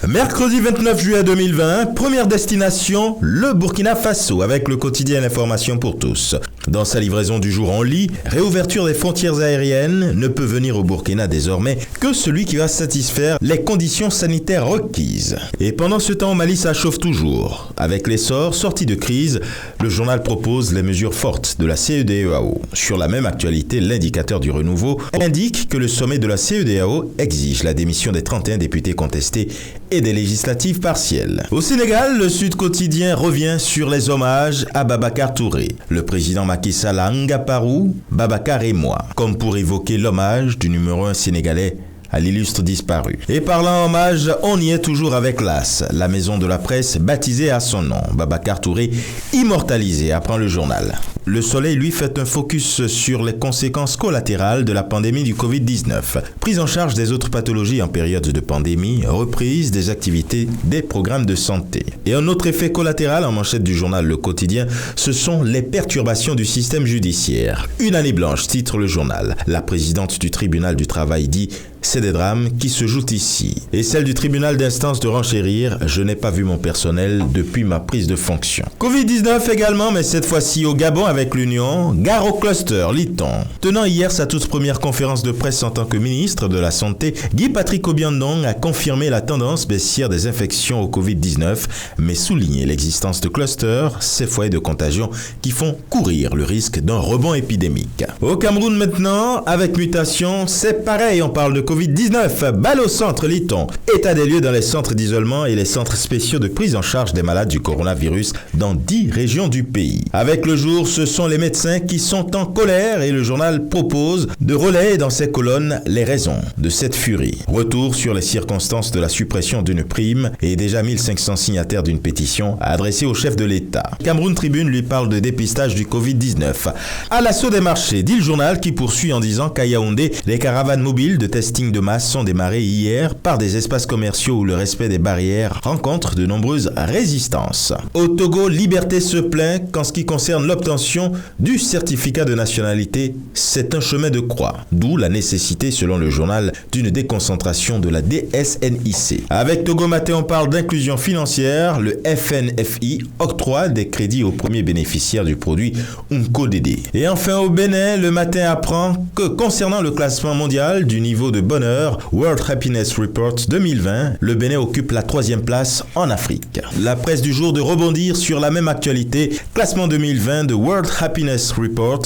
Mercredi 29 juillet 2020, première destination, le Burkina Faso, avec le quotidien L'Information pour tous. Dans sa livraison du jour, on lit « Réouverture des frontières aériennes, ne peut venir au Burkina désormais que celui qui va satisfaire les conditions sanitaires requises ». Et pendant ce temps, au Mali, ça chauffe toujours. Avec l'essor, sortie de crise, le journal propose les mesures fortes de la CEDEAO. Sur la même actualité, l'indicateur du renouveau indique que le sommet de la CEDEAO exige la démission des 31 députés contestés et des législatives partielles. Au Sénégal, le Sud Quotidien revient sur les hommages à Babacar Touré. Le président Macky Sall a Ngaparou, Babacar et moi, comme pour évoquer l'hommage du numéro 1 sénégalais à l'illustre disparu. Et parlant hommage, on y est toujours avec l'AS, la maison de la presse baptisée à son nom. Babacar Touré, immortalisé, apprend le journal. Le Soleil, lui, fait un focus sur les conséquences collatérales de la pandémie du Covid-19. Prise en charge des autres pathologies en période de pandémie, reprise des activités des programmes de santé. Et un autre effet collatéral en manchette du journal Le Quotidien, ce sont les perturbations du système judiciaire. Une année blanche, titre le journal. La présidente du tribunal du travail dit « C'est des drames qui se jouent ici ». Et celle du tribunal d'instance de renchérir « Je n'ai pas vu mon personnel depuis ma prise de fonction ». Covid-19 également, mais cette fois-ci au Gabon avec l'Union. Gare au cluster, lit-on. Tenant hier sa toute première conférence de presse en tant que ministre de la Santé, Guy-Patrick Obiandong a confirmé la tendance baissière des infections au Covid-19, mais souligné l'existence de clusters, ces foyers de contagion qui font courir le risque d'un rebond épidémique. Au Cameroun maintenant, avec mutation, c'est pareil, on parle de Covid-19. Balle au centre, lit-on. État des lieux dans les centres d'isolement et les centres spéciaux de prise en charge des malades du coronavirus dans 10 régions du pays. Avec le jour, ce sont les médecins qui sont en colère et le journal propose de relayer dans ses colonnes les raisons de cette furie. Retour sur les circonstances de la suppression d'une prime et déjà 1500 signataires d'une pétition adressée au chef de l'État. Cameroun Tribune lui parle de dépistage du Covid-19. À l'assaut des marchés, dit le journal qui poursuit en disant qu'à Yaoundé, les caravanes mobiles de testing de masse sont démarrées hier par des espaces commerciaux où le respect des barrières rencontre de nombreuses résistances. Au Togo, Liberté se plaint qu'en ce qui concerne l'obtention du certificat de nationalité, c'est un chemin de croix, d'où la nécessité, selon le journal, d'une déconcentration de la DSNIC. Avec Togo Matin, on parle d'inclusion financière. Le FNFI octroie des crédits aux premiers bénéficiaires du produit Unko-DD. Et enfin au Bénin, le Matin apprend que concernant le classement mondial du niveau de bonheur World Happiness Report 2020, le Bénin occupe la 3e place en Afrique. La presse du jour de rebondir sur la même actualité, classement 2020 de World Happiness Report,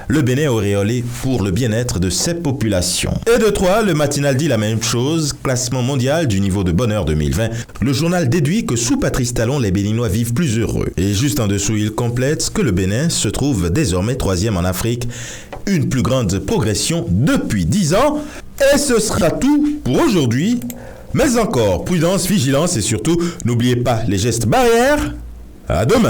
le Bénin auréolé pour le bien-être de ses populations. Et de Troyes, le matinal dit la même chose, classement mondial du niveau de bonheur 2020. Le journal déduit que sous Patrice Talon, les Béninois vivent plus heureux. Et juste en dessous, il complète que le Bénin se trouve désormais 3e en Afrique, une plus grande progression depuis 10 ans. Et ce sera tout pour aujourd'hui. Mais encore, prudence, vigilance et surtout, n'oubliez pas les gestes barrières. À demain.